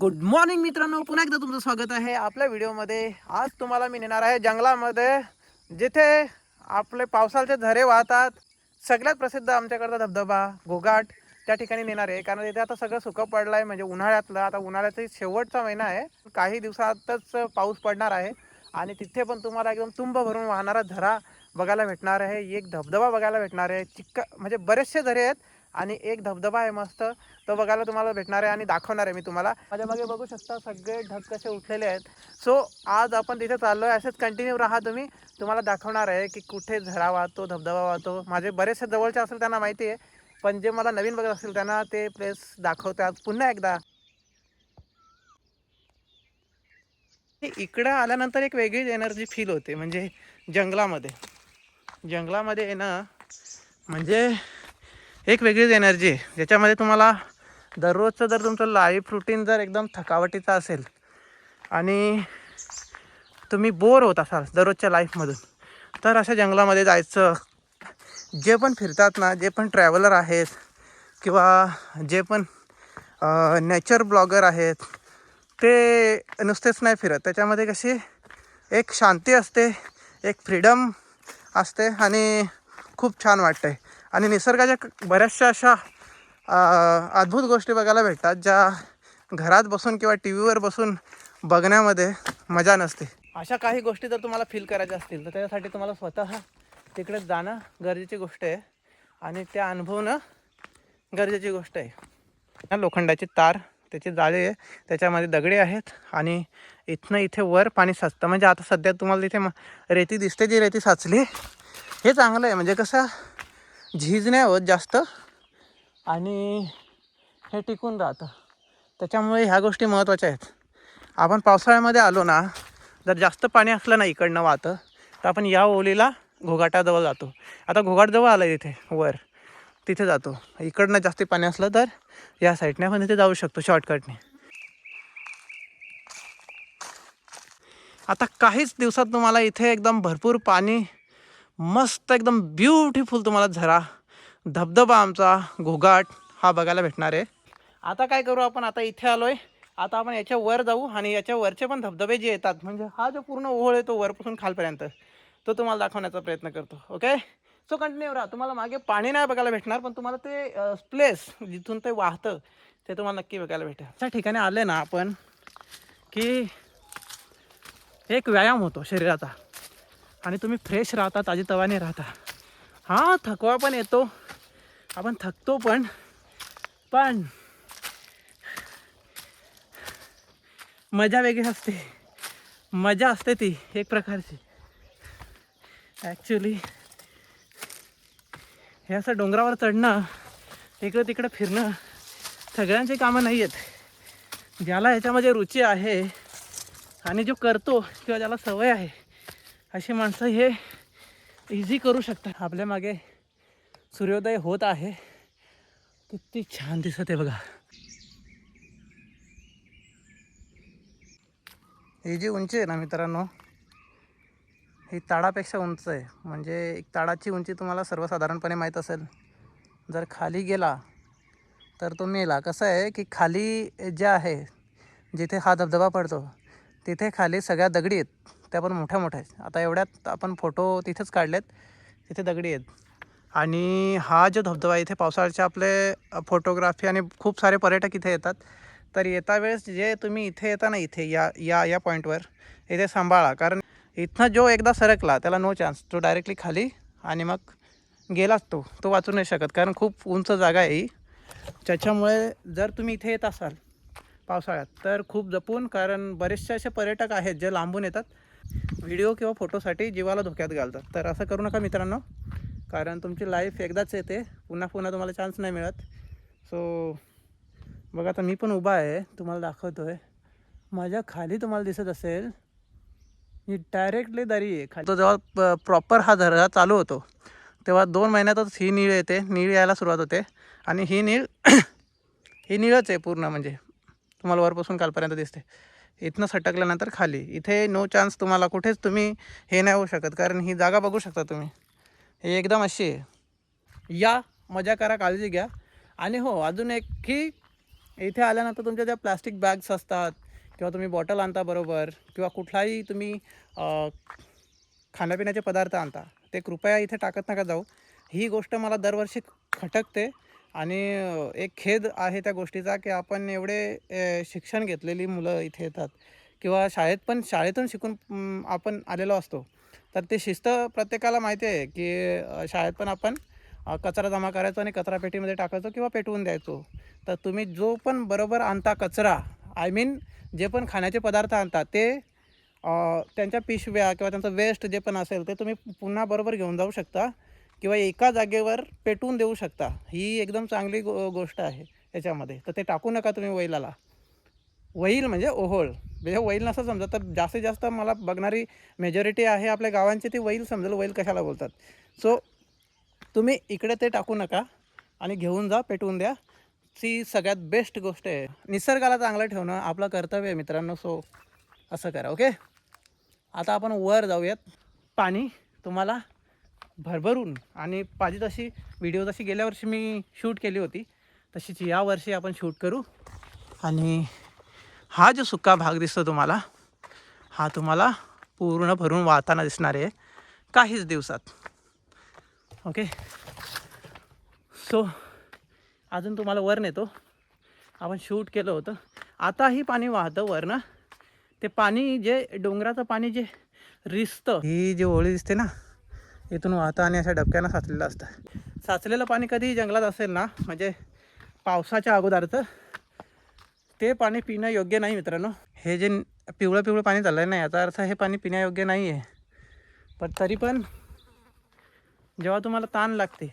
Good morning मित्रांनो, पुन्हा एकदा तुमचं स्वागत आहे आपल्या व्हिडिओमध्ये. आज तुम्हाला मी नेणार आहे जंगलामध्ये, जिथे आपले पावसाचे झरे वाहतात. सगळ्यात प्रसिद्ध आमच्याकडचा धबधबा घोघाट त्या ठिकाणी नेणार आहे, कारण इथे आता सगळं सुकं पडलं आहे. म्हणजे उन्हाळ्यातलं, आता उन्हाळ्याचा शेवटचा महिना आहे, काही दिवसातच पाऊस पडणार आहे आणि तिथे पण तुम्हाला एकदम तुंब भरून वाहणारा झरा बघायला भेटणार आहे. एक धबधबा बघायला भेटणार आहे. म्हणजे बरेचसे झरे आहेत आणि एक धबधबा आहे मस्त, तो बघायला तुम्हाला भेटणार आहे आणि दाखवणार आहे मी तुम्हाला. माझ्या मागे बघू शकता सगळे ढग कसे उठलेले आहेत. सो आज आपण तिथे चाललो आहे, असेच कंटिन्यू राहा तुम्ही. तुम्हाला दाखवणार आहे की कुठे झरा वाहतो, धबधबा वाहतो. माझे बरेचसे जवळचे असेल त्यांना माहिती आहे, पण जे मला नवीन बघत असतील त्यांना ते प्लेस दाखवतात पुन्हा एकदा. इकडं आल्यानंतर एक वेगळीच एनर्जी फील होते. म्हणजे जंगलामध्ये आहे ना, म्हणजे एक वेगळीच एनर्जी आहे, ज्याच्यामध्ये तुम्हाला दररोजचं जर तुमचं लाईफ रुटीन जर एकदम थकावटीचं असेल आणि तुम्ही बोर होत असाल दररोजच्या लाईफमधून, तर अशा जंगलामध्ये जायचं. जे पण फिरतात ना, जे पण ट्रॅव्हलर आहेत किंवा जे पण नेचर ब्लॉगर आहेत, ते नुसतेच नाही फिरत. त्याच्यामध्ये कशी एक शांती असते, एक फ्रीडम असते आणि खूप छान वाटते. आणि निसर्गाच्या बऱ्याचशा अशा अद्भुत गोष्टी बघायला भेटतात, ज्या घरात बसून किंवा टी व्हीवर बसून बघण्यामध्ये मजा नसते. अशा काही गोष्टी जर तुम्हाला फील करायच्या असतील तर त्याच्यासाठी तुम्हाला स्वतः तिकडे जाणं गरजेची गोष्ट आहे आणि त्या अनुभवणं गरजेची गोष्ट आहे. लोखंडाची तार, त्याची जाळी आहे, त्याच्यामध्ये दगडे आहेत आणि इथनं इथे वर पाणी साचतं. म्हणजे आता सध्या तुम्हाला तिथे रेती दिसते, जी रेती साचली, हे चांगलं आहे. म्हणजे कसं झीज नाही होत जास्त आणि हे टिकून राहतं. त्याच्यामुळे ह्या गोष्टी महत्त्वाच्या आहेत. आपण पावसाळ्यामध्ये आलो ना, जर जास्त पाणी असलं ना इकडनं वाहतं, तर आपण या ओलीला घोघाटाजवळ जातो. आता घोघाटजवळ आलं इथे वर, तिथे जातो. इकडनं जास्त पाणी असलं तर या साईडने आपण तिथे जाऊ शकतो शॉर्टकटने. आता काहीच दिवसात तुम्हाला इथे एकदम भरपूर पाणी, मस्त एकदम ब्युटिफुल तुम्हाला झरा, धबधबा आमचा घोघाट हा बघायला भेटणार आहे. आता काय करू आपण, आता इथे आलो आहे, आता आपण याच्या वर जाऊ आणि याच्या वरचे पण धबधबे जे येतात, म्हणजे हा जो पूर्ण ओहोळ येतो वरपासून खालपर्यंत, तो तुम्हाला दाखवण्याचा प्रयत्न करतो. ओके, सो कंटिन्यू राहा. तुम्हाला मागे पाणी नाही बघायला भेटणार, पण तुम्हाला ते प्लेस जिथून ते वाहतं ते तुम्हाला नक्की बघायला भेटेल. त्या ठिकाणी आले ना आपण की एक व्यायाम होतो शरीराचा आणि तुम्ही फ्रेश राहता, ताजीतवाने राहता. हां, थकवा पण येतो, आपण थकतो पण मजा वेगळी असते. मजा असते ती एक प्रकारची. ॲक्च्युली हे असं डोंगरावर चढणं, इकडं तिकडं फिरणं सगळ्यांची कामं नाही आहेत. ज्याला ह्याच्यामध्ये रुची आहे आणि जो करतो किंवा ज्याला सवय आहे, अशी माणसं हे इझी करू शकतात. आपल्या मागे सूर्योदय होत आहे, किती छान दिसत आहे बघा. ही जी उंची आहे ना मित्रांनो, ही ताडापेक्षा उंच आहे. म्हणजे एक ताडाची उंची तुम्हाला सर्वसाधारणपणे माहीत असेल. जर खाली गेला तर तो मेला. कसं आहे की खाली जे आहे, जिथे हा धबधबा पडतो, तिथे खाली सगळ्या दगडी आहेत, त्या पण मोठ्या मोठ्या आहेत. आता एवढ्यात आपण फोटो तिथेच काढलेत, तिथे दगडी आहेत. आणि हा जो धबधबा इथे पावसाळ्याचे आपले फोटोग्राफी आणि खूप सारे पर्यटक इथे येतात. तर येता वेळेस जे तुम्ही इथे येता ना, इथे या या या पॉईंटवर इथे सांभाळा, कारण इथनं जो एकदा सरकला त्याला नो चान्स, तो डायरेक्टली खाली आणि मग गेलाच तो वाचू नाही शकत, कारण खूप उंच जागा आहे ही. त्याच्यामुळे जर तुम्ही इथे येत असाल पावसाळ्यात तर खूप जपून, कारण बरेचसे असे पर्यटक आहेत जे लांबून येतात, व्हिडिओ किंवा फोटोसाठी जीवाला धोक्यात घालतात. तर असं करू नका मित्रांनो, कारण तुमची लाईफ एकदाच येते, पुन्हा तुम्हाला चान्स नाही मिळत. सो बघा, आता मी पण उभा आहे, तुम्हाला दाखवतो आहे. माझ्या खाली तुम्हाला दिसत असेल, ही डायरेक्टली दरी आहे खाली. तो जेव्हा प्रॉपर हा झरा चालू होतो तेव्हा 2 महिन्यातच ही नीळ येते, नीळ यायला सुरुवात होते. आणि ही नीळ ही नीळच आहे पूर्ण, म्हणजे तुम्हाला वरपासून कालपर्यंत दिसते. इथनं सटकल्यानंतर खाली, इथे नो चान्स, तुम्हाला कुठेच तुम्ही हे नाही होऊ शकत, कारण ही जागा बघू शकता तुम्ही, ही एकदम अशी आहे. या मजा करा, काळजी घ्या. आणि हो, अजून एक की इथे आल्यानंतर तुमच्या ज्या प्लास्टिक बॅग्स असतात किंवा तुम्ही बॉटल आणता बरोबर किंवा कुठलाही तुम्ही खाण्यापिण्याचे पदार्थ आणता ते कृपया इथे टाकत नका जाऊ. ही गोष्ट मला दरवर्षी खटकते आणि एक खेद आहे त्या गोष्टीचा की आपण एवढे शिक्षण घेतलेली मुलं इथे येतात किंवा शाळेतून शिकून आपण आलेलो असतो. तर ते शिस्त प्रत्येकाला माहिती आहे की शाळेत पण आपण कचरा जमा करायचो आणि कचरापेटीमध्ये टाकायचो किंवा पेटवून द्यायचो. तर तुम्ही जो पण बरोबर आणता कचरा, आय मीन जे पण खाण्याचे पदार्थ आणता ते त्यांच्या पिशव्या किंवा त्यांचं वेस्ट जे पण असेल ते तुम्ही पुन्हा बरोबर घेऊन जाऊ शकता किंवा एका जागेवर पेटवून देऊ शकता. ही एकदम चांगली गोष्ट आहे याच्यामध्ये. तर ते टाकू नका तुम्ही वैलाला. वैल म्हणजे ओहोळ, म्हणजे वैल नसं समजा तर जास्तीत जास्त मला बघणारी मेजॉरिटी आहे आपल्या गावांची ती वैल समजेल, वैल कशाला बोलतात. सो तुम्ही इकडे ते टाकू नका आणि घेऊन जा, पेटवून द्या. ती सगळ्यात बेस्ट गोष्ट आहे. निसर्गाला चांगलं ठेवणं आपलं कर्तव्य आहे मित्रांनो. सो असं करा. ओके, आता आपण वर जाऊयात. पाणी तुम्हाला भरभरून आणि पाहिजे तशी व्हिडिओ जशी गेल्या वर्षी मी शूट केली होती तशीच यावर्षी आपण शूट करू. आणि हा जो सुका भाग दिसतो तुम्हाला, हा तुम्हाला पूर्ण भरून वाहताना दिसणार आहे काहीच दिवसात. ओके, सो अजून तुम्हाला वर नेतो. आपण शूट केलं होतं, आताही पाणी वाहतं वर ना. ते पाणी जे डोंगराचं पाणी जे रिसतं, ही जी ओळी दिसते ना इथून वाहतं आणि अशा डबक्यानं साचलेलं असतं. साचलेलं पाणी कधीही जंगलात असेल ना, म्हणजे पावसाच्या अगोदरचं, ते पाणी पिणं योग्य नाही मित्रांनो. हे जे पिवळं पाणी चाललं आहे ना, याचा अर्थ हे पाणी पिण्यायोग्य नाही आहे. पण तरी पण जेव्हा तुम्हाला तहान लागते,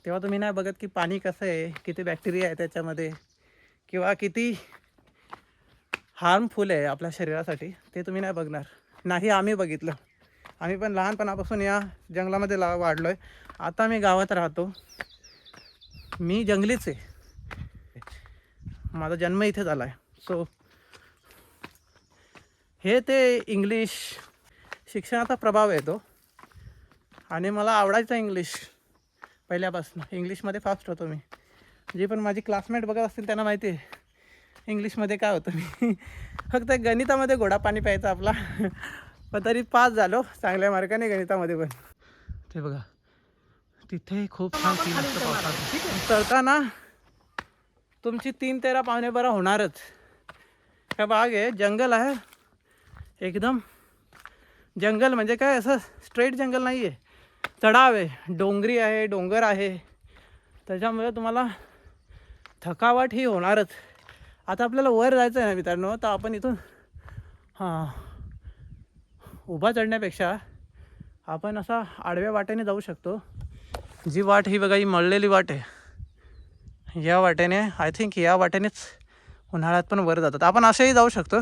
तेव्हा तुम्ही नाही बघत की पाणी कसं आहे, किती बॅक्टेरिया आहे त्याच्यामध्ये किंवा किती हार्मफुल आहे आपल्या शरीरासाठी, ते तुम्ही नाही बघणार. नाही आम्ही बघितलं. आम्ही पण लहानपणापासून या जंगलामध्ये वाढलो आहे. आता मी गावात राहतो, मी जंगलीच आहे, माझा जन्म इथे झाला आहे. सो हे ते इंग्लिश शिक्षणाचा प्रभाव येतो आणि मला आवडायचं इंग्लिश पहिल्यापासून. इंग्लिशमध्ये फास्ट होतो मी. जे पण माझी क्लासमेट बघत असतील त्यांना माहिती आहे इंग्लिशमध्ये काय होतं. मी फक्त गणितामध्ये घोडा पाणी प्यायचा आपला, पण तरी पास झालो चांगल्या मार्काने गणितामध्ये पण. ते बघा तिथे खूप छान सीन असतं पावसाळ्यात. चढताना तुमची 3-13 पावणे बरं होणारच. हा बाग आहे, जंगल आहे एकदम. जंगल म्हणजे काय असं स्ट्रेट जंगल नाही आहे, चढाव आहे, डोंगरी आहे, डोंगर आहे. त्याच्यामुळे तुम्हाला थकावट ही होणारच. आता आपल्याला वर जायचं आहे ना मित्रांनो, तर आपण इथून उभा चढण्यापेक्षा आपण असा आडव्या वाटेने जाऊ शकतो. जी वाट ही बघा, ही मळलेली वाट आहे. या वाटेने आय थिंक या वाटेनेच उन्हाळ्यात पण वर जातात. आपण असेही जाऊ शकतो.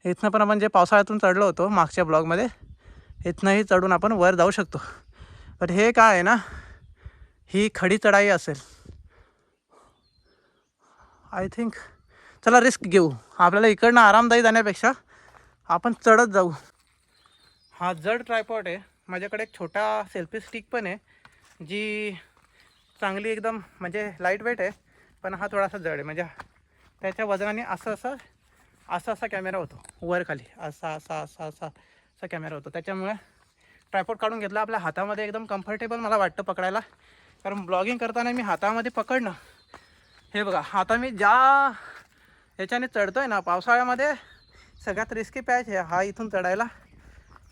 इथनं पण आपण जे पावसाळ्यातून चढलो होतो मागच्या ब्लॉगमध्ये, इथनंही चढून आपण वर जाऊ शकतो. पण हे काय आहे ना, ही खडी चढाई असेल आय थिंक. चला रिस्क घेऊ. आपल्याला इकडनं आरामदायी जाण्यापेक्षा आपण चढत जाऊ. हा जड ट्रायपॉड आहे. माझ्याकडे एक छोटा सेल्फी स्टिक पण आहे, जी चांगली एकदम म्हणजे लाईट वेट आहे, पण हा थोडासा जड आहे. म्हणजे त्याच्या वजनाने असा कॅमेरा होतो वर खाली, असा कॅमेरा होतो. त्याच्यामुळे ट्रायपॉड काढून घेतला. आपल्या हातामध्ये एकदम कम्फर्टेबल मला वाटतं पकडायला, कारण ब्लॉगिंग करताना मी हातामध्ये पकडणं. हे बघा, आता मी ज्या ह्याच्याने चढतो आहे ना पावसाळ्यामध्ये, सगळ्यात रिस्की पॅच आहे हा इथून चढायला.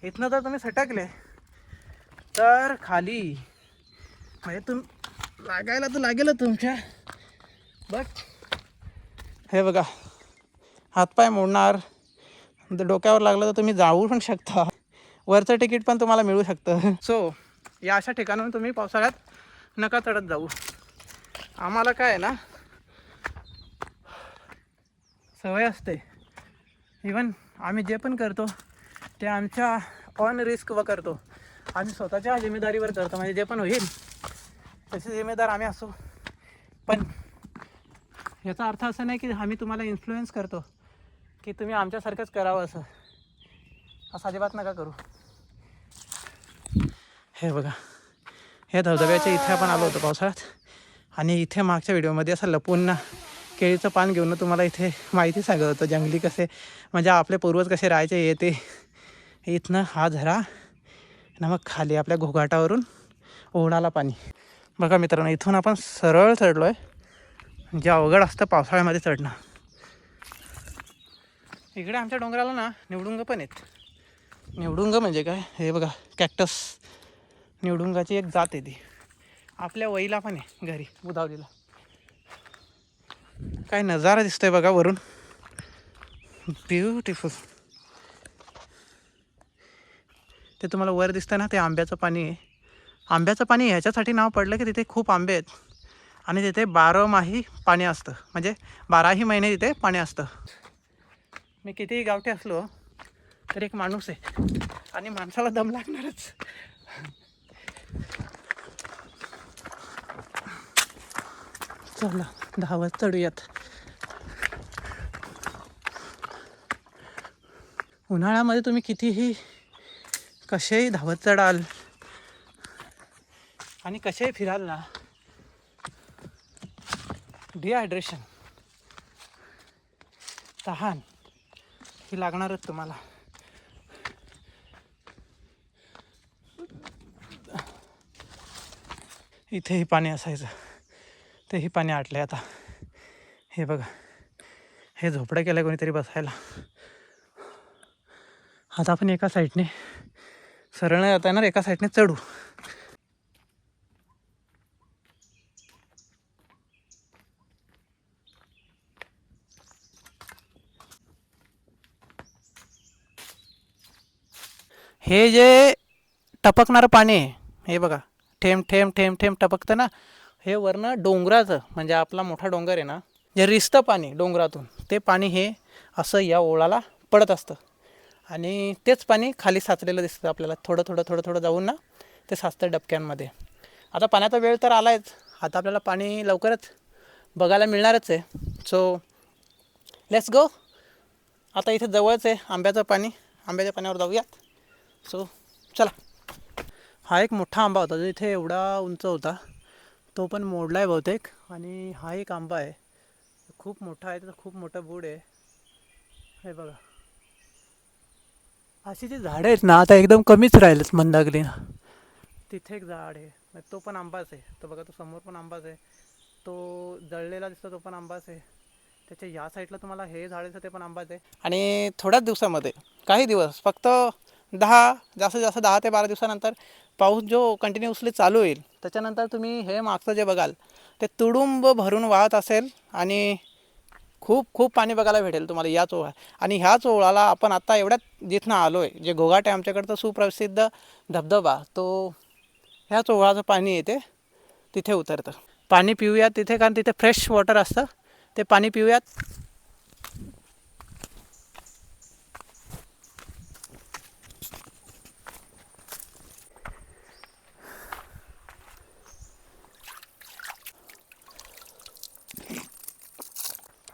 इथनं जर तुम्ही सटकले तर खाली म्हणजे लागायला तर लागेल तुमच्या. बट हे बघा, हातपाय मोडणार, डोक्यावर लागलं तर तुम्ही जाऊ पण शकता. वरचं तिकीट पण तुम्हाला मिळू शकतं. सो या अशा ठिकाणाहून तुम्ही पावसाळ्यात नका चढत जाऊ. आम्हाला काय आहे ना सवय असते. इवन आम्ही जे पण करतो ते आमच्या ऑन रिस्क व करतो. आम्ही स्वतःच्या जिम्मेदारीवर करतो. म्हणजे जे पण होईल त्याची जिम्मेदार आम्ही असू. पण याचा अर्थ असा नाही की आम्ही तुम्हाला इन्फ्लुएन्स करतो की तुम्ही आमच्यासारखंच करावं, असं अजिबात नका करू. हे बघा, हे धबधब्याच्या इथे आपण आलो होतो पावसाळ्यात. आणि इथे मागच्या व्हिडिओमध्ये असं लपून ना केळीचं पान घेऊन तुम्हाला इथे माहिती सांगत होतं जंगली कसे म्हणजे आपले पूर्वज कसे राहायचे येते इथनं हा झरा ना मग खाली आपल्या घोघाटावरून ओढाला पाणी. बघा मित्रांनो इथून आपण सरळ चढलो आहे जे अवघड असतं पावसाळ्यामध्ये चढणं. इकडे आमच्या डोंगराला ना निवडुंग पण आहेत. निवडुंग म्हणजे काय हे बघा कॅक्टस निवडुंगाची एक जात आहे ती आपल्या वईला पण आहे घरी बुधावलीला. काय नजारा दिसतोय बघा वरून ब्युटिफुल. ते तुम्हाला वर दिसतं ना ते आंब्याचं पाणी आहे. आंब्याचं पाणी ह्याच्यासाठी नाव पडलं की तिथे खूप आंबे आहेत आणि तिथे 12माही पाणी असतं म्हणजे 12ही महिने तिथे पाणी असतं. मी कितीही गावठी असलो तर एक माणूस आहे आणि माणसाला दम लागणारच. चला धावत चढूयात. उन्हाळ्यामध्ये तुम्ही कितीही कसेही धावत चढाल आणि कसेही फिराल ना डिहायड्रेशन तहान ही लागणारच तुम्हाला. इथेही पाणी असायचं तेही पाणी आटले आता. हे बघा हे झोपडं केलं कोणीतरी बसायला. आता आपण एका साईडने सरळ नाही जाता येणार एका साईडने चढू. हे जे टपकणारं पाणी आहे हे बघा थेंब थेंब थेंब थेंब टपकतं ना हे वरनं डोंगराचं म्हणजे आपला मोठा डोंगर आहे ना जे रिसतं पाणी डोंगरातून ते पाणी हे असं या ओळाला पडत असतं आणि तेच पाणी खाली साचलेलं दिसतं आपल्याला. थोडं थोडं थोडं थोडं जाऊन ना ते साचतं डबक्यांमध्ये. आता पाण्याचा वेळ तर आला आहेच. आता आपल्याला पाणी लवकरच बघायला मिळणारच आहे. So let's go. आता इथे जवळच आहे आंब्याचं पाणी. आंब्याच्या पाण्यावर जाऊयात. सो चला. हा एक मोठा आंबा होता जो इथे एवढा उंच होता तो पण मोडला आहे बहुतेक. आणि हा एक आंबा आहे खूप मोठा आहे त्याचं खूप मोठं बुड आहे. हे बघा अशी जी झाडं आहेत ना आता एकदम कमीच राहिलेत मंदागली. तिथे एक झाड आहे तो पण आंबाच आहे. तो बघा तो समोर पण आंबाच आहे. तो जळलेला दिसतो तो पण आंबाच आहे. त्याच्या या साईडला तुम्हाला हे झाड दिसतं ते पण आंबाच आहे. आणि थोड्याच दिवसामध्ये काही दिवस फक्त 10 जास्तीत जास्त 10 ते 12 दिवसानंतर पाऊस जो कंटिन्युअसली चालू होईल त्याच्यानंतर तुम्ही हे मागचं जे बघाल ते तुडुंब भरून वाहत असेल आणि खूप खूप पाणी बघायला भेटेल तुम्हाला याच ओळा. आणि ह्याच ओळाला आपण आता एवढ्यात जिथनं आलो आहे जे घोघाट आहे आमच्याकडचं सुप्रसिद्ध धबधबा तो ह्याच ओळाचं पाणी येते तिथे उतरतं. पाणी पिऊयात तिथे कारण तिथे फ्रेश वॉटर असतं ते पाणी पिऊयात.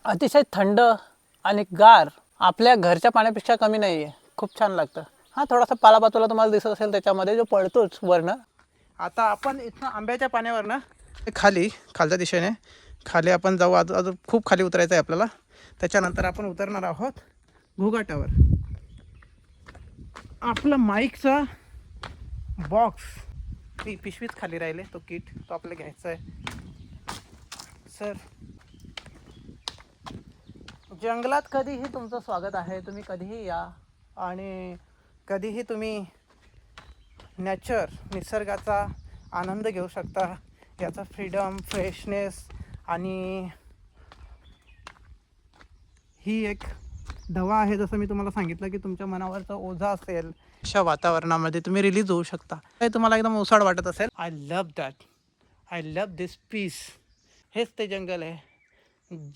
अतिशय थंड आणि गार आपल्या घरच्या पाण्यापेक्षा कमी नाही आहे. खूप छान लागतं. हां थोडासा पालापाचोला तुम्हाला दिसत असेल त्याच्यामध्ये जो पडतोच वरनं. आता आपण इथं आंब्याच्या पाण्यावरनं खालच्या दिशेने खाली आपण जाऊ. अजून खूप खाली उतरायचं आहे आपल्याला. त्याच्यानंतर आपण उतरणार आहोत घोघाटावर. आपलं माईकचा बॉक्स पिशवीत खाली राहिले तो किट तो आपल्याला घ्यायचा आहे. सर जंगलात कधीही तुमचं स्वागत आहे. तुम्ही कधीही या आणि कधीही तुम्ही निसर्गाचा आनंद घेऊ शकता. याचा फ्रीडम फ्रेशनेस आणि ही एक दवा आहे. जसं मी तुम्हाला सांगितलं की तुमच्या मनावरचा ओझा असेल अशा वातावरणामध्ये तुम्ही रिलीज होऊ शकता. हे तुम्हाला एकदम ओसाड वाटत असेल. I love that. I love this piece. हेच ते जंगल आहे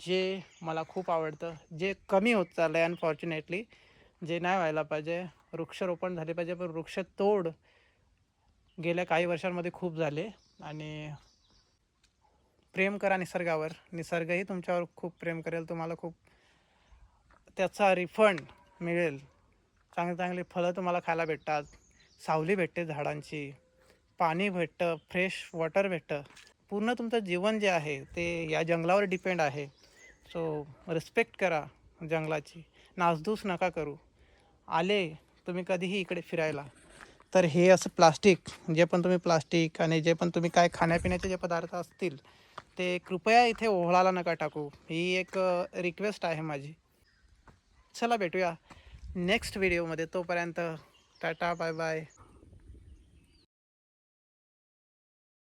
जे मला खूप आवडतं. जे कमी होत चाललं आहे अनफॉर्च्युनेटली. जे नाही व्हायला पाहिजे. वृक्षारोपण झाले पाहिजे पण वृक्षतोड गेल्या काही वर्षांमध्ये खूप झाले. आणि प्रेम करा निसर्गावर. निसर्गही तुमच्यावर खूप प्रेम करेल. तुम्हाला खूप त्याचा रिफंड मिळेल. चांगली चांगली फळं तुम्हाला खायला भेटतात. सावली भेटते झाडांची. पाणी भेटतं. फ्रेश वॉटर भेटतं. पूर्ण तुमचं जीवन जे आहे ते या जंगलावर डिपेंड आहे. सो रिस्पेक्ट करा जंगलाची, नासधूस नका करू. आले तुम्ही कधीही इकडे फिरायला तर हे असं प्लास्टिक, जे पण तुम्ही प्लास्टिक आणि जे पण तुम्ही काय खाण्यापिण्याचे जे पदार्थ असतील ते कृपया इथे ओहळाला नका टाकू. ही एक रिक्वेस्ट आहे माझी. चला भेटूया नेक्स्ट व्हिडिओमध्ये. तोपर्यंत टाटा बाय बाय.